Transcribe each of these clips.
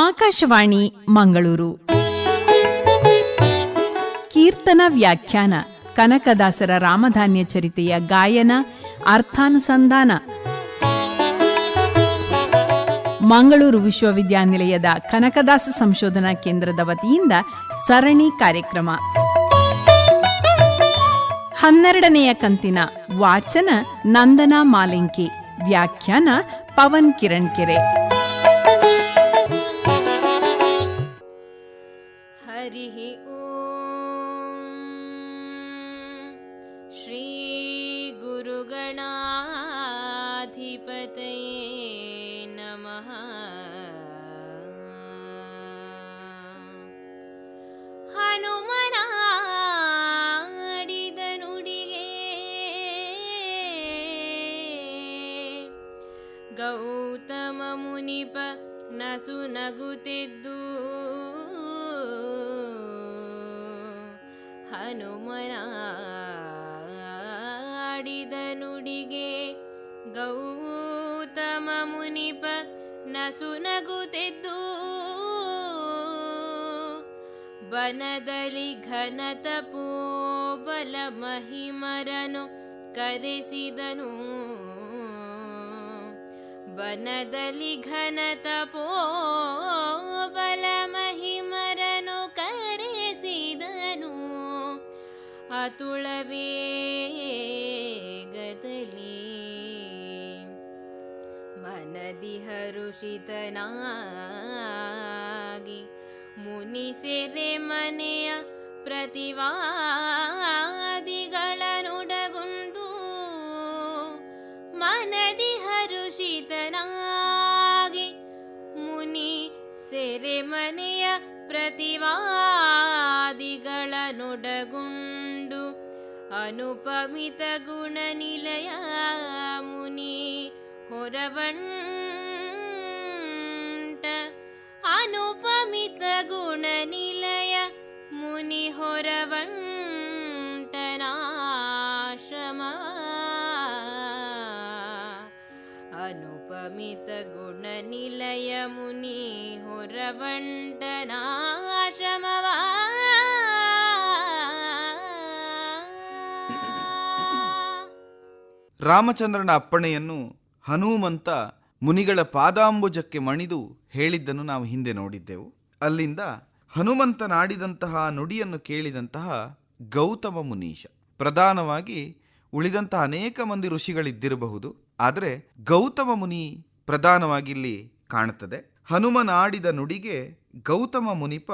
ಆಕಾಶವಾಣಿ ಮಂಗಳೂರು. ಕೀರ್ತನ ವ್ಯಾಖ್ಯಾನ ಕನಕದಾಸರ ರಾಮಧಾನ್ಯ ಚರಿತೆಯ ಗಾಯನ ಅರ್ಥಾನುಸಂಧಾನ. ಮಂಗಳೂರು ವಿಶ್ವವಿದ್ಯಾನಿಲಯದ ಕನಕದಾಸ ಸಂಶೋಧನಾ ಕೇಂದ್ರದ ವತಿಯಿಂದ ಸರಣಿ ಕಾರ್ಯಕ್ರಮ. 12ನೆಯ ಕಂತಿನ ವಾಚನ ನಂದನಾ ಮಾಲಿಂಕಿ, ವ್ಯಾಖ್ಯಾನ ಪವನ್ ಕಿರಣ್ ಕೆರೆ. ಹರಿ ಓಂ ಶ್ರೀ ಗುರುಗಣಾಧಿಪತಯೇ ನಮಃ. ಹನುಮನಾಡಿದ ನುಡಿಗೆ ಗೌತಮ ಮುನಿಪ ನಸು ನಗುತ್ತಿದ್ದು, ಹನುಮನಾಡಿದ ನುಡಿಗೆ ಗೌತಮ ಮುನಿಪ ನಸು ನಗುತ್ತಿದ್ದು, ಬನದಲ್ಲಿ ಘನತಪೋಬಲ ಮಹಿಮರನು ಕರೆಸಿದನು. ಬನದಲ್ಲಿ ಘನತಪೋಬಲ ಮಹಿಮರನು ಕರೆಸಿದನು. ಅತುಳ ವೇಗದಲ್ಲಿ ಮನದಿ ಹರುಷಿತನಾಗಿ ಮುನಿಸೆರೆ ಮನೆಯ ಪ್ರತಿವಾದಿಗಳನ್ನೊಡಗೊಂಡು. ಮನದಿ ಹರುಷಿತನಾಗಿ ಮುನಿ ಸೆರೆಮನೆಯ ಪ್ರತಿವಾದಿಗಳನ್ನೊಡಗೊಂಡು, ಅನುಪಮಿತ ಗುಣನಿಲಯ ಮುನಿ ಹೊರವಂಟ. ಅನುಪಮಿತ ಗುಣನಿಲಯ ಮುನಿ ಹೊರವಂಟನಾಶ್ರಮ. ಅನುಪಮಿತ ಗುಣನಿಲಯ ಮುನಿ ಹೊರವಂಟನಾಶ್ರಮವ. ರಾಮಚಂದ್ರನ ಅಪ್ಪಣೆಯನ್ನು ಹನುಮಂತ ಮುನಿಗಳ ಪಾದಾಂಬುಜಕ್ಕೆ ಮಣಿದು ಹೇಳಿದ್ದನ್ನು ನಾವು ಹಿಂದೆ ನೋಡಿದ್ದೆವು. ಅಲ್ಲಿಂದ ಹನುಮಂತನಾಡಿದಂತಹ ನುಡಿಯನ್ನು ಕೇಳಿದಂತಹ ಗೌತಮ ಮುನೀಶ, ಪ್ರಧಾನವಾಗಿ ಉಳಿದಂತಹ ಅನೇಕ ಮಂದಿ ಋಷಿಗಳಿದ್ದಿರಬಹುದು, ಆದರೆ ಗೌತಮ ಮುನಿ ಪ್ರಧಾನವಾಗಿ ಇಲ್ಲಿ ಕಾಣುತ್ತದೆ. ಹನುಮನಾಡಿದ ನುಡಿಗೆ ಗೌತಮ ಮುನಿಪ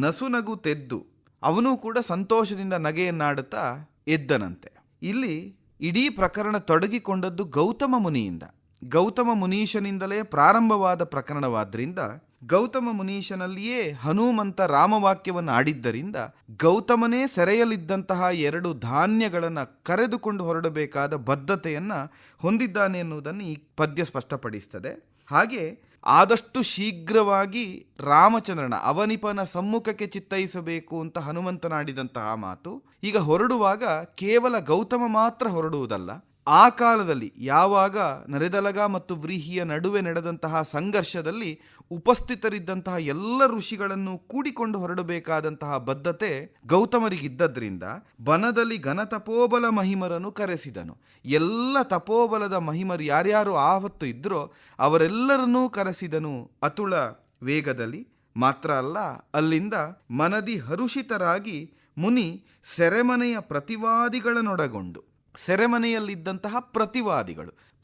ನಸುನಗು ತೆದ್ದು, ಅವನೂ ಕೂಡ ಸಂತೋಷದಿಂದ ನಗೆಯನ್ನಾಡುತ್ತಾ ಎದ್ದನಂತೆ. ಇಲ್ಲಿ ಇಡೀ ಪ್ರಕರಣ ತೊಡಗಿಕೊಂಡದ್ದು ಗೌತಮ ಮುನಿಯಿಂದ. ಗೌತಮ ಮುನೀಶನಿಂದಲೇ ಪ್ರಾರಂಭವಾದ ಪ್ರಕರಣವಾದ್ದರಿಂದ, ಗೌತಮ ಮುನೀಶನಲ್ಲಿಯೇ ಹನುಮಂತ ರಾಮವಾಕ್ಯವನ್ನು ಆಡಿದ್ದರಿಂದ, ಗೌತಮನೇ ಸೆರೆಯಲ್ಲಿದ್ದಂತಹ 2 ಧಾನ್ಯಗಳನ್ನು ಕರೆದುಕೊಂಡು ಹೊರಡಬೇಕಾದ ಬದ್ಧತೆಯನ್ನು ಹೊಂದಿದ್ದಾನೆ ಎನ್ನುವುದನ್ನು ಈ ಪದ್ಯ ಸ್ಪಷ್ಟಪಡಿಸ್ತದೆ. ಹಾಗೆ ಆದಷ್ಟು ಶೀಘ್ರವಾಗಿ ರಾಮಚಂದ್ರನ ಅವನಿಪನ ಸಮ್ಮುಖಕ್ಕೆ ಚಿತ್ತೈಸಬೇಕು ಅಂತ ಹನುಮಂತನಾಡಿದಂತಹ ಮಾತು ಈಗ ಹೊರಡುವಾಗ ಕೇವಲ ಗೌತಮ ಮಾತ್ರ ಹೊರಡುವುದಲ್ಲ. ಆ ಕಾಲದಲ್ಲಿ ಯಾವಾಗ ನರೆದಲಗ ಮತ್ತು ವ್ರೀಹಿಯ ನಡುವೆ ನಡೆದಂತಹ ಸಂಘರ್ಷದಲ್ಲಿ ಉಪಸ್ಥಿತರಿದ್ದಂತಹ ಎಲ್ಲ ಋಷಿಗಳನ್ನು ಕೂಡಿಕೊಂಡು ಹೊರಡಬೇಕಾದಂತಹ ಬದ್ಧತೆ ಗೌತಮರಿಗಿದ್ದರಿಂದ ಬನದಲ್ಲಿ ಘನತಪೋಬಲ ಮಹಿಮರನ್ನು ಕರೆಸಿದನು. ಎಲ್ಲ ತಪೋಬಲದ ಮಹಿಮರು ಯಾರ್ಯಾರು ಆವತ್ತು ಇದ್ರೋ ಅವರೆಲ್ಲರನ್ನೂ ಕರೆಸಿದನು ಅತುಳ ವೇಗದಲ್ಲಿ. ಮಾತ್ರ ಅಲ್ಲ, ಅಲ್ಲಿಂದ ಮನದಿ ಹರುಷಿತರಾಗಿ ಮುನಿ ಸೆರೆಮನೆಯ ಪ್ರತಿವಾದಿಗಳನ್ನೊಡಗೊಂಡು, ಸೆರೆಮನೆಯಲ್ಲಿದ್ದಂತಹ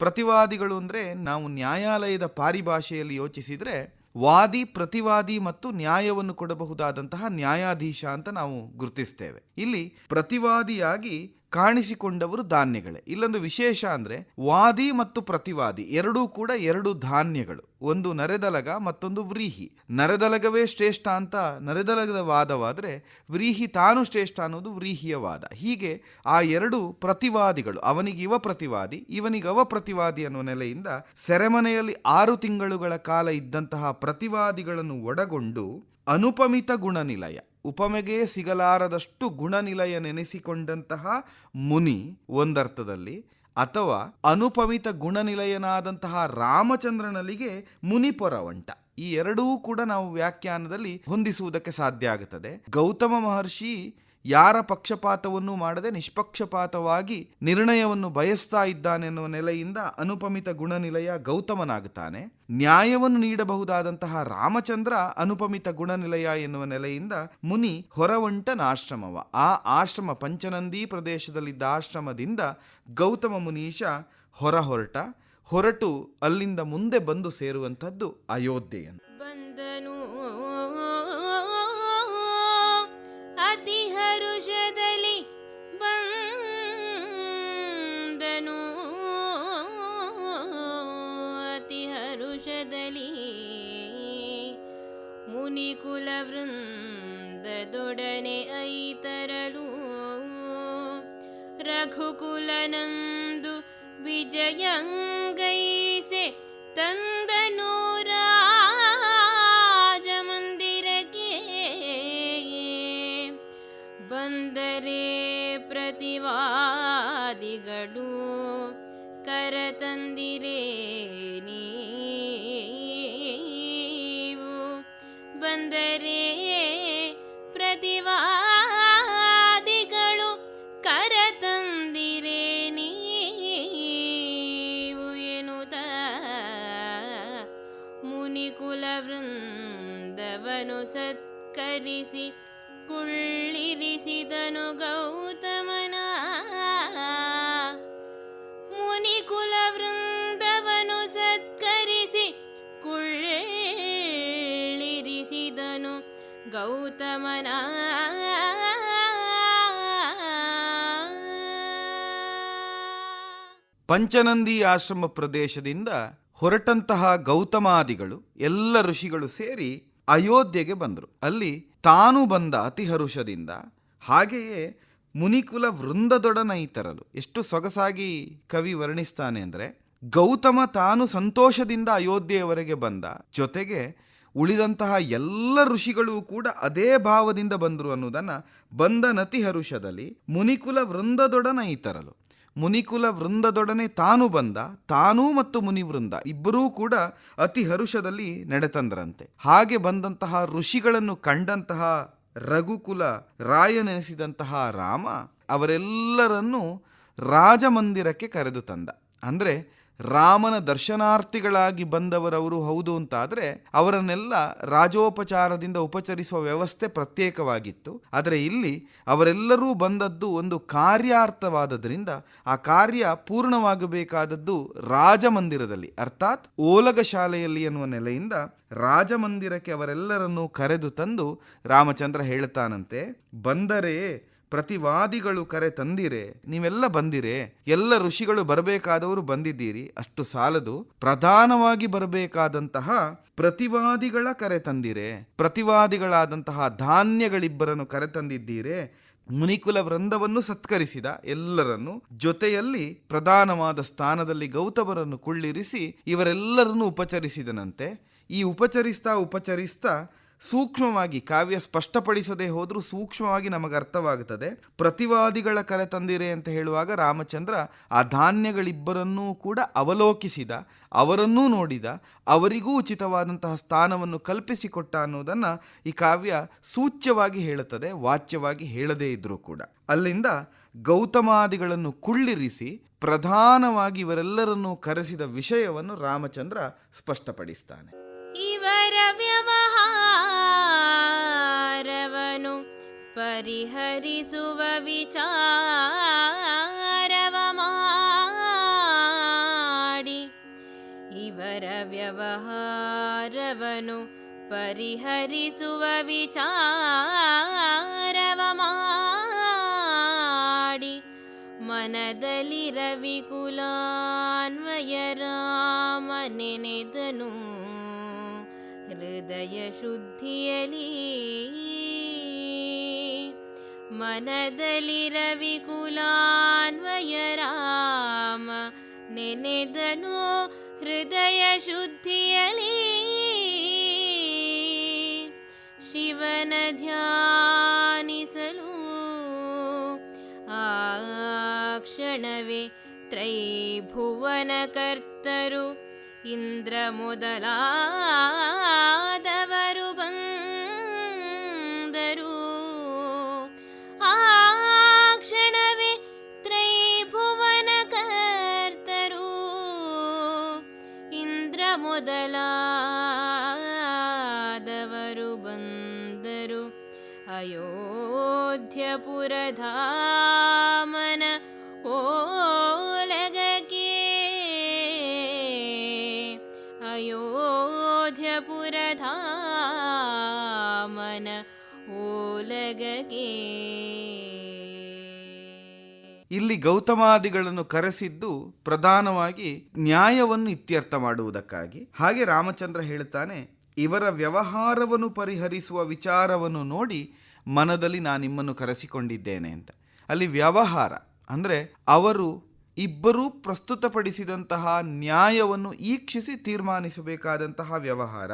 ಪ್ರತಿವಾದಿಗಳು ಅಂದರೆ ನಾವು ನ್ಯಾಯಾಲಯದ ಪಾರಿಭಾಷೆಯಲ್ಲಿ ಯೋಚಿಸಿದರೆ ವಾದಿ, ಪ್ರತಿವಾದಿ ಮತ್ತು ನ್ಯಾಯವನ್ನು ಕೊಡಬಹುದಾದಂತಹ ನ್ಯಾಯಾಧೀಶ ಅಂತ ನಾವು ಗುರುತಿಸ್ತೇವೆ. ಇಲ್ಲಿ ಪ್ರತಿವಾದಿಯಾಗಿ ಕಾಣಿಸಿಕೊಂಡವರು ಧಾನ್ಯಗಳೇ. ಇಲ್ಲೊಂದು ವಿಶೇಷ ಅಂದರೆ ವಾದಿ ಮತ್ತು ಪ್ರತಿವಾದಿ ಎರಡೂ ಕೂಡ 2 ಧಾನ್ಯಗಳು, ಒಂದು ನರೆದಲಗ ಮತ್ತೊಂದು ವ್ರೀಹಿ. ನರೆದಲಗವೇ ಶ್ರೇಷ್ಠ ಅಂತ ನರೆದಲಗದ ವಾದವಾದರೆ ವ್ರೀಹಿ ತಾನು ಶ್ರೇಷ್ಠ ಅನ್ನೋದು ವ್ರೀಹಿಯ ವಾದ. ಹೀಗೆ ಆ 2 ಪ್ರತಿವಾದಿಗಳು, ಅವನಿಗೆ ಇವ ಪ್ರತಿವಾದಿ ಇವನಿಗೆ ಅವ ಪ್ರತಿವಾದಿ ಅನ್ನೋ ನೆಲೆಯಿಂದ ಸೆರೆಮನೆಯಲ್ಲಿ 6 ತಿಂಗಳುಗಳ ಕಾಲ ಇದ್ದಂತಹ ಪ್ರತಿವಾದಿಗಳನ್ನು ಒಳಗೊಂಡು ಅನುಪಮಿತ ಗುಣನಿಲಯ, ಉಪಮೆಗೆ ಸಿಗಲಾರದಷ್ಟು ಗುಣನಿಲಯ ನೆನೆಸಿಕೊಂಡಂತಹ ಮುನಿ ಒಂದರ್ಥದಲ್ಲಿ, ಅಥವಾ ಅನುಪಮಿತ ಗುಣನಿಲಯನಾದಂತಹ ರಾಮಚಂದ್ರನಲ್ಲಿಗೆ ಮುನಿಪೊರವಂಟ. ಈ ಎರಡೂ ಕೂಡ ನಾವು ವ್ಯಾಖ್ಯಾನದಲ್ಲಿ ಹೊಂದಿಸುವುದಕ್ಕೆ ಸಾಧ್ಯ ಆಗುತ್ತದೆ. ಗೌತಮ ಮಹರ್ಷಿ ಯಾರ ಪಕ್ಷಪಾತವನ್ನು ಮಾಡದೆ ನಿಷ್ಪಕ್ಷಪಾತವಾಗಿ ನಿರ್ಣಯವನ್ನು ಬಯಸ್ತಾ ಇದ್ದಾನೆನ್ನುವ ನೆಲೆಯಿಂದ ಅನುಪಮಿತ ಗುಣನಿಲಯ ಗೌತಮನಾಗುತ್ತಾನೆ. ನ್ಯಾಯವನ್ನು ನೀಡಬಹುದಾದಂತಹ ರಾಮಚಂದ್ರ ಅನುಪಮಿತ ಗುಣನಿಲಯ ಎನ್ನುವ ನೆಲೆಯಿಂದ ಮುನಿ ಹೊರವಂಟನಾಶ್ರಮವ. ಆ ಆಶ್ರಮ ಪಂಚನಂದಿ ಪ್ರದೇಶದಲ್ಲಿದ್ದ ಆಶ್ರಮದಿಂದ ಗೌತಮ ಮುನೀಶ ಹೊರಟು ಅಲ್ಲಿಂದ ಮುಂದೆ ಬಂದು ಸೇರುವಂಥದ್ದು ಅಯೋಧ್ಯೆಯನ್ನು. ಬಂದನು ಅತಿ ಹರುಷದಲ್ಲಿ ಬಂದನು ಅತಿ ಹರುಷದಲ್ಲಿ ಮುನಿಕುಲ ವೃಂದದೊಡನೆ ಐತರಲು ರಘುಕುಲನಂದು ವಿಜಯಂಗೈಸೆ ತಂದನು ರಾಜಮಂದಿರಕ್ಕೆ. ಬಂದರೆ ಪ್ರತಿವಾದಿಗಳು ಕರತಂದಿರೆ ನೀವು. ಬಂದರೆ ಪ್ರತಿವಾದಿಗಳು ಕರತಂದಿರೆ ನೀವು ಎನ್ನುತ್ತ ಮುನಿಕುಲ ವೃಂದವನು ಸತ್ಕರಿಸಿ ಕುಳ್ಳಿರಿಸಿದನು ಗೌತಮನ. ಮುನಿಕುಲ ವೃಂದವನು ಸತ್ಕರಿಸಿ ಕುಳ್ಳಿರಿಸಿದನು ಗೌತಮನ. ಪಂಚನಂದಿ ಆಶ್ರಮ ಪ್ರದೇಶದಿಂದ ಹೊರಟಂತಹ ಗೌತಮಾದಿಗಳು ಎಲ್ಲ ಋಷಿಗಳು ಸೇರಿ ಅಯೋಧ್ಯೆಗೆ ಬಂದರು. ಅಲ್ಲಿ ತಾನು ಬಂದ ಅತಿಹರುಷದಿಂದ, ಹಾಗೆಯೇ ಮುನಿಕುಲ ವೃಂದದೊಡನೈತರಲು. ಎಷ್ಟು ಸೊಗಸಾಗಿ ಕವಿ ವರ್ಣಿಸ್ತಾನೆ ಅಂದರೆ, ಗೌತಮ ತಾನು ಸಂತೋಷದಿಂದ ಅಯೋಧ್ಯೆಯವರೆಗೆ ಬಂದ, ಜೊತೆಗೆ ಉಳಿದಂತಹ ಎಲ್ಲ ಋಷಿಗಳು ಕೂಡ ಅದೇ ಭಾವದಿಂದ ಬಂದರು ಅನ್ನೋದನ್ನು ಬಂದ ನತಿಹರುಷದಲ್ಲಿ ಮುನಿಕುಲ ವೃಂದದೊಡನೈತರಲು. ಮುನಿಕುಲ ವೃಂದದೊಡನೆ ತಾನು ಬಂದ, ತಾನೂ ಮತ್ತು ಮುನಿವೃಂದ ಇಬ್ಬರೂ ಕೂಡ ಅತಿ ಹರುಷದಲ್ಲಿ ನಡೆತಂದ್ರಂತೆ. ಹಾಗೆ ಬಂದಂತಹ ಋಷಿಗಳನ್ನು ಕಂಡಂತಹ ರಘುಕುಲ ರಾಯನೆನಿಸಿದಂತಹ ರಾಮ ಅವರೆಲ್ಲರನ್ನೂ ರಾಜಮಂದಿರಕ್ಕೆ ಕರೆದು ತಂದ. ಅಂದರೆ ರಾಮನ ದರ್ಶನಾರ್ಥಿಗಳಾಗಿ ಬಂದವರವರು ಹೌದು ಅಂತಾದರೆ ಅವರನ್ನೆಲ್ಲ ರಾಜೋಪಚಾರದಿಂದ ಉಪಚರಿಸುವ ವ್ಯವಸ್ಥೆ ಪ್ರತ್ಯೇಕವಾಗಿತ್ತು. ಆದರೆ ಇಲ್ಲಿ ಅವರೆಲ್ಲರೂ ಬಂದದ್ದು ಒಂದು ಕಾರ್ಯಾರ್ಥವಾದದ್ರಿಂದ ಆ ಕಾರ್ಯ ಪೂರ್ಣವಾಗಬೇಕಾದದ್ದು ರಾಜಮಂದಿರದಲ್ಲಿ, ಅರ್ಥಾತ್ ಓಲಗ ಶಾಲೆಯಲ್ಲಿ ಎನ್ನುವ ನೆಲೆಯಿಂದ ರಾಜಮಂದಿರಕ್ಕೆ ಅವರೆಲ್ಲರನ್ನೂ ಕರೆದು ತಂದು ರಾಮಚಂದ್ರ ಹೇಳ್ತಾನಂತೆ, ಬಂದರೆ ಪ್ರತಿವಾದಿಗಳು ಕರೆ ತಂದಿರೆ, ನೀವೆಲ್ಲ ಬಂದಿರೆ, ಎಲ್ಲ ಋಷಿಗಳು ಬರಬೇಕಾದವರು ಬಂದಿದ್ದೀರಿ, ಅಷ್ಟು ಸಾಲದು, ಪ್ರಧಾನವಾಗಿ ಬರಬೇಕಾದಂತಹ ಪ್ರತಿವಾದಿಗಳ ಕರೆ ತಂದಿರೆ, ಪ್ರತಿವಾದಿಗಳಾದಂತಹ ಧಾನ್ಯಗಳಿಬ್ಬರನ್ನು ಕರೆ ತಂದಿದ್ದೀರೆ. ಮುನಿಕುಲ ವೃಂದವನ್ನು ಸತ್ಕರಿಸಿದ ಎಲ್ಲರನ್ನು, ಜೊತೆಯಲ್ಲಿ ಪ್ರಧಾನವಾದ ಸ್ಥಾನದಲ್ಲಿ ಗೌತಮರನ್ನು ಕುಳ್ಳಿರಿಸಿ ಇವರೆಲ್ಲರನ್ನು ಉಪಚರಿಸಿದನಂತೆ. ಈ ಉಪಚರಿಸ್ತಾ ಸೂಕ್ಷ್ಮವಾಗಿ, ಕಾವ್ಯ ಸ್ಪಷ್ಟಪಡಿಸದೆ ಹೋದರೂ ಸೂಕ್ಷ್ಮವಾಗಿ ನಮಗೆ ಅರ್ಥವಾಗುತ್ತದೆ. ಪ್ರತಿವಾದಿಗಳ ಕರೆ ತಂದಿರೆ ಅಂತ ಹೇಳುವಾಗ ರಾಮಚಂದ್ರ ಆ ಧಾನ್ಯಗಳಿಬ್ಬರನ್ನೂ ಕೂಡ ಅವಲೋಕಿಸಿದ, ಅವರನ್ನೂ ನೋಡಿದ, ಅವರಿಗೂ ಉಚಿತವಾದಂತಹ ಸ್ಥಾನವನ್ನು ಕಲ್ಪಿಸಿಕೊಟ್ಟ ಅನ್ನೋದನ್ನು ಈ ಕಾವ್ಯ ಸೂಚ್ಯವಾಗಿ ಹೇಳುತ್ತದೆ, ವಾಚ್ಯವಾಗಿ ಹೇಳದೇ ಇದ್ರೂ ಕೂಡ. ಅಲ್ಲಿಂದ ಗೌತಮಾದಿಗಳನ್ನು ಕುಳ್ಳಿರಿಸಿ ಪ್ರಧಾನವಾಗಿ ಇವರೆಲ್ಲರನ್ನೂ ಕರೆಸಿದ ವಿಷಯವನ್ನು ರಾಮಚಂದ್ರ ಸ್ಪಷ್ಟಪಡಿಸ್ತಾನೆ. ಇವರ ವ್ಯವಹಾರವನು ಪರಿಹರಿಸುವ ವಿಚಾರವ ಮಾಡಿ, ಇವರ ವ್ಯವಹಾರವನು ಪರಿಹರಿಸುವ ವಿಚಾರವ ಮಾಡಿ, ಮನದಲ್ಲಿ ರವಿಕುಲಾನ್ವಯ ರಾಮ ನೆನೆದನು ಹೃದಯ ಶುದ್ಧಿಯಲಿ. ಮನದಲ್ಲಿ ರವಿಕುಲಾನ್ವಯ ರಾಮ ನೆನೆದನು ಹೃದಯ ಶುದ್ಧಿಯಲಿ. ಶಿವನ ಧ್ಯಾನಿಸಲು ಆ ಕ್ಷಣವೇ ತ್ರೈಭುವನ ಕರ್ತರು ಇಂದ್ರ ಮೊದಲಾದವರು ಬಂದರು. ಆ ಕ್ಷಣವೇ ತ್ರೈಭುವನ ಕರ್ತರು. ಇಂದ್ರ ಮೊದಲಾದವರು ಬಂದರು. ಅಯೋಧ್ಯಪುರಧಾಮನ ಓಲಗಕ್ಕೆ. ಅಯೋಧ್ಯಪುರಧಾಮನ ಓಲಗಕ್ಕೆ. ಇಲ್ಲಿ ಗೌತಮಾದಿಗಳನ್ನು ಕರೆಸಿದ್ದು ಪ್ರಧಾನವಾಗಿ ನ್ಯಾಯವನ್ನು ಇತ್ಯರ್ಥ ಮಾಡುವುದಕ್ಕಾಗಿ. ಹಾಗೆ ರಾಮಚಂದ್ರ ಹೇಳುತ್ತಾನೆ, ಇವರ ವ್ಯವಹಾರವನ್ನು ಪರಿಹರಿಸುವ ವಿಚಾರವನ್ನು ನೋಡಿ ಮನದಲ್ಲಿ ನಾನು ನಿಮ್ಮನ್ನು ಕರೆಸಿಕೊಂಡಿದ್ದೇನೆ ಅಂತ. ಅಲ್ಲಿ ವ್ಯವಹಾರ ಅಂದರೆ ಅವರು ಇಬ್ಬರೂ ಪ್ರಸ್ತುತಪಡಿಸಿದಂತಹ ನ್ಯಾಯವನ್ನು ಈಕ್ಷಿಸಿ ತೀರ್ಮಾನಿಸಬೇಕಾದಂತಹ ವ್ಯವಹಾರ.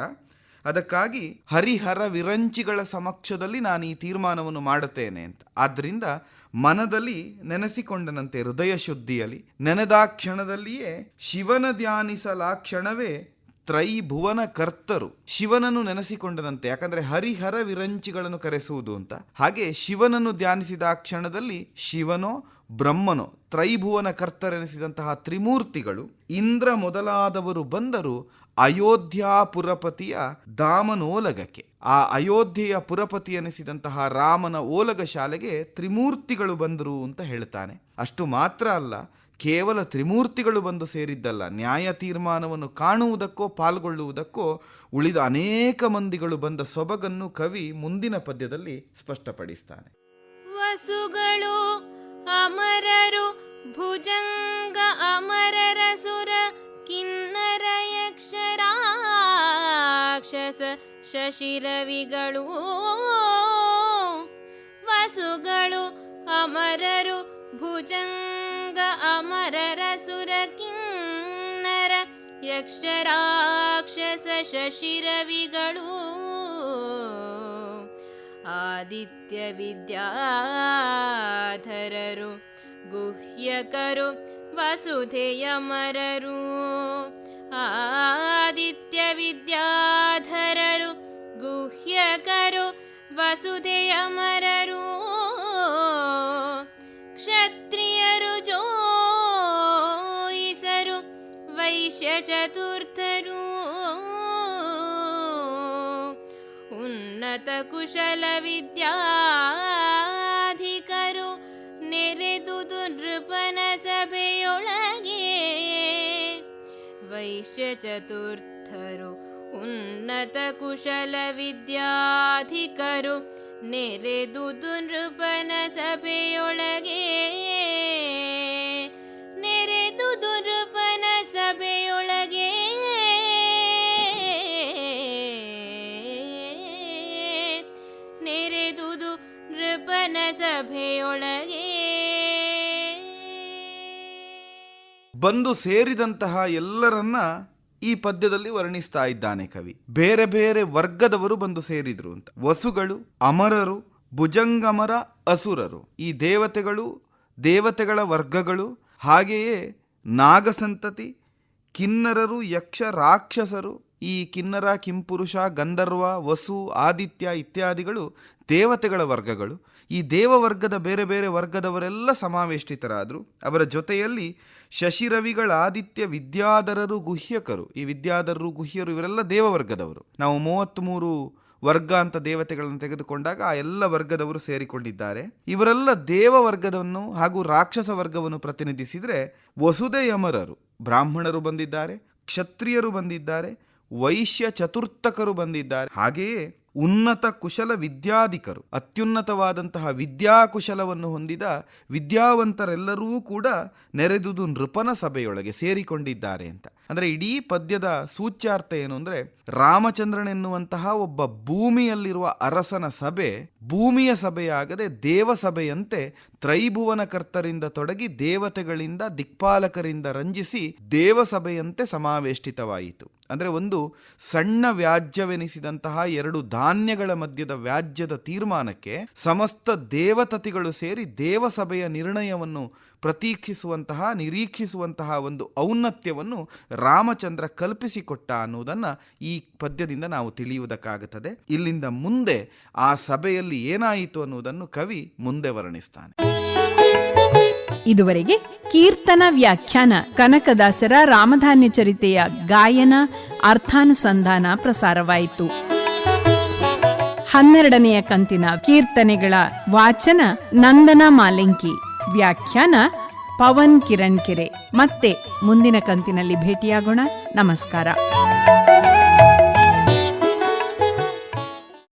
ಅದಕ್ಕಾಗಿ ಹರಿಹರ ವಿರಂಚಿಗಳ ಸಮಕ್ಷದಲ್ಲಿ ನಾನು ಈ ತೀರ್ಮಾನವನ್ನು ಮಾಡುತ್ತೇನೆ ಅಂತ. ಆದ್ದರಿಂದ ಮನದಲ್ಲಿ ನೆನೆಸಿಕೊಂಡನಂತೆ, ಹೃದಯ ಶುದ್ಧಿಯಲ್ಲಿ ನೆನೆದ ಕ್ಷಣದಲ್ಲಿಯೇ ಶಿವನ ಧ್ಯಾನಿಸಲಾಕ್ಷಣವೇ ತ್ರೈಭುವನ ಕರ್ತರು. ಶಿವನನ್ನು ನೆನೆಸಿಕೊಂಡನಂತೆ, ಯಾಕಂದ್ರೆ ಹರಿಹರ ವಿರಂಚಿಗಳನ್ನು ಕರೆಸುವುದು ಅಂತ. ಹಾಗೆ ಶಿವನನ್ನು ಧ್ಯಾನಿಸಿದ ಕ್ಷಣದಲ್ಲಿ ಶಿವನೋ ಬ್ರಹ್ಮನೋ ತ್ರೈಭುವನ ಕರ್ತರೆನಿಸಿದಂತಹ ತ್ರಿಮೂರ್ತಿಗಳು ಇಂದ್ರ ಮೊದಲಾದವರು ಬಂದರು ಅಯೋಧ್ಯಾಪುರಪತಿಯ ದಾಮನೋಲಗಕ್ಕೆ. ಆ ಅಯೋಧ್ಯೆಯ ಪುರಪತಿ ಎನಿಸಿದಂತಹ ರಾಮನ ಓಲಗ ಶಾಲೆಗೆ ತ್ರಿಮೂರ್ತಿಗಳು ಬಂದರು ಅಂತ ಹೇಳ್ತಾನೆ. ಅಷ್ಟು ಮಾತ್ರ ಅಲ್ಲ, ಕೇವಲ ತ್ರಿಮೂರ್ತಿಗಳು ಬಂದು ಸೇರಿದ್ದಲ್ಲ, ನ್ಯಾಯ ತೀರ್ಮಾನವನ್ನು ಕಾಣುವುದಕ್ಕೋ ಪಾಲ್ಗೊಳ್ಳುವುದಕ್ಕೋ ಉಳಿದ ಅನೇಕ ಮಂದಿಗಳು ಬಂದ ಸೊಬಗನ್ನು ಕವಿ ಮುಂದಿನ ಪದ್ಯದಲ್ಲಿ ಸ್ಪಷ್ಟಪಡಿಸ್ತಾನೆ. ವಸುಗಳು ಅಮರರು ಭುಜಂಗ ಅಮರರ ಸುರ ಕಿನ್ನರ ಯಕ್ಷ ರಾಕ್ಷಸ ಶಶಿರವಿಗಳು. ವಸುಗಳು ಅಮರರು ಭುಜಂಗ ಅಮರರ ಸುರ ಕಿನ್ನರ ಯಕ್ಷ ರಾಕ್ಷಸ ಶಶಿರವಿಗಳು. ಆದಿತ್ಯ ವಿದ್ಯಾಧರರು ಗುಹ್ಯಕರು ವಸುಧೆಯಮರರು. ಆದಿತ್ಯ ವಿದ್ಯಾಧರರು ಗುಹ್ಯಕರು ವಸುಧೆಯಮರರು. ಕ್ಷತ್ರಿಯರು ಜೋಯಿಸರು ವೈಶ್ಯ ಚತುರ್ಥರು. ಉನ್ನತ ಕುಶಲ ವಿದ್ಯಾಧಿಕರು ನೆರೆದುದು ನೃಪನ ಸಭೆಯೊಳಗೆ. ವೈಶ್ಯ ಚತುರ್ಥರು ಉನ್ನತ ಕುಶಲ ವಿದ್ಯಾಧಿಕರು ನೆರೆದುದು ನೃಪನ ಸಭೆಯೊಳಗೆ. ನೆರೆದುದು ನೃಪನ ಸಭೆಯೊಳಗೆ. ನೆರೆದುದು ನೃಪನ ಸಭೆಯೊಳಗೆ. ಬಂದು ಸೇರಿದಂತಹ ಎಲ್ಲರನ್ನ ಈ ಪದ್ಯದಲ್ಲಿ ವರ್ಣಿಸ್ತಾ ಇದ್ದಾನೆ ಕವಿ. ಬೇರೆ ಬೇರೆ ವರ್ಗದವರು ಬಂದು ಸೇರಿದ್ರು ಅಂತ. ವಸುಗಳು, ಅಮರರು, ಭುಜಂಗಮರ, ಅಸುರರು, ಈ ದೇವತೆಗಳು, ದೇವತೆಗಳ ವರ್ಗಗಳು, ಹಾಗೆಯೇ ನಾಗಸಂತತಿ, ಕಿನ್ನರರು, ಯಕ್ಷ, ರಾಕ್ಷಸರು. ಈ ಕಿನ್ನರ, ಕಿಂಪುರುಷ, ಗಂಧರ್ವ, ವಸು, ಆದಿತ್ಯ ಇತ್ಯಾದಿಗಳು ದೇವತೆಗಳ ವರ್ಗಗಳು. ಈ ದೇವವರ್ಗದ ಬೇರೆ ಬೇರೆ ವರ್ಗದವರೆಲ್ಲ ಸಮಾವೇಷ್ಟಿತರಾದರು. ಅವರ ಜೊತೆಯಲ್ಲಿ ಶಶಿರವಿಗಳ ಆದಿತ್ಯ ವಿದ್ಯಾಧರರು ಗುಹ್ಯಕರು. ಈ ವಿದ್ಯಾಧರರು, ಗುಹ್ಯರು ಇವರೆಲ್ಲ ದೇವವರ್ಗದವರು. ನಾವು 33 ವರ್ಗ ಅಂತ ದೇವತೆಗಳನ್ನು ತೆಗೆದುಕೊಂಡಾಗ ಆ ಎಲ್ಲ ವರ್ಗದವರು ಸೇರಿಕೊಂಡಿದ್ದಾರೆ. ಇವರೆಲ್ಲ ದೇವವರ್ಗದವನ್ನು ಹಾಗೂ ರಾಕ್ಷಸ ವರ್ಗವನ್ನು ಪ್ರತಿನಿಧಿಸಿದರೆ, ವಸುಧೆಯಮರರು ಬ್ರಾಹ್ಮಣರು ಬಂದಿದ್ದಾರೆ, ಕ್ಷತ್ರಿಯರು ಬಂದಿದ್ದಾರೆ, ವೈಶ್ಯ ಚತುರ್ಥಕರು ಬಂದಿದ್ದಾರೆ. ಹಾಗೆಯೇ ಉನ್ನತ ಕುಶಲ ವಿದ್ಯಾಧಿಕರು, ಅತ್ಯುನ್ನತವಾದಂತಹ ವಿದ್ಯಾಕುಶಲವನ್ನು ಹೊಂದಿದ ವಿದ್ಯಾವಂತರೆಲ್ಲರೂ ಕೂಡ ನೆರೆದುದು ನೃಪನ ಸಭೆಯೊಳಗೆ ಸೇರಿಕೊಂಡಿದ್ದಾರೆ ಅಂತ. ಅಂದರೆ ಇಡೀ ಪದ್ಯದ ಸೂಚ್ಯಾರ್ಥ ಏನು ಅಂದರೆ, ರಾಮಚಂದ್ರನೆನ್ನುವಂತಹ ಒಬ್ಬ ಭೂಮಿಯಲ್ಲಿರುವ ಅರಸನ ಸಭೆ ಭೂಮಿಯ ಸಭೆಯಾಗದೆ ದೇವಸಭೆಯಂತೆ ತ್ರೈಭುವನ ಕರ್ತರಿಂದ ತೊಡಗಿ ದೇವತೆಗಳಿಂದ ದಿಕ್ಪಾಲಕರಿಂದ ರಂಜಿಸಿ ದೇವಸಭೆಯಂತೆ ಸಮಾವೇಷ್ಟಿತವಾಯಿತು. ಅಂದರೆ ಒಂದು ಸಣ್ಣ ವ್ಯಾಜ್ಯವೆನಿಸಿದಂತಹ 2 ಧಾನ್ಯಗಳ ಮಧ್ಯದ ವ್ಯಾಜ್ಯದ ತೀರ್ಮಾನಕ್ಕೆ ಸಮಸ್ತ ದೇವತತಿಗಳು ಸೇರಿ ದೇವಸಭೆಯ ನಿರ್ಣಯವನ್ನು ಪ್ರತೀಕ್ಷಿಸುವಂತಹ ನಿರೀಕ್ಷಿಸುವಂತಹ ಒಂದು ಔನ್ನತ್ಯವನ್ನು ರಾಮಚಂದ್ರ ಕಲ್ಪಿಸಿಕೊಟ್ಟ ಅನ್ನುವುದನ್ನು ಈ ಪದ್ಯದಿಂದ ನಾವು ತಿಳಿಯುವುದಕ್ಕಾಗುತ್ತದೆ. ಇಲ್ಲಿಂದ ಮುಂದೆ ಆ ಸಭೆಯಲ್ಲಿ ಏನಾಯಿತು ಅನ್ನುವುದನ್ನು ಕವಿ ಮುಂದೆ ವರ್ಣಿಸ್ತಾನೆ. ಇದುವರೆಗೆ ಕೀರ್ತನ ವ್ಯಾಖ್ಯಾನ ಕನಕದಾಸರ ರಾಮಧಾನ್ಯ ಚರಿತೆಯ ಗಾಯನ ಅರ್ಥಾನುಸಂಧಾನ ಪ್ರಸಾರವಾಯಿತು. 12ನೆಯ ಕಂತಿನ ಕೀರ್ತನೆಗಳ ವಾಚನ ನಂದನಾ ಮಾಲಿಂಕಿ, ವ್ಯಾಖ್ಯಾನ ಪವನ್ ಕಿರಣ್ ಕೆರೆ. ಮತ್ತೆ ಮುಂದಿನ ಕಂತಿನಲ್ಲಿ ಭೇಟಿಯಾಗೋಣ. ನಮಸ್ಕಾರ.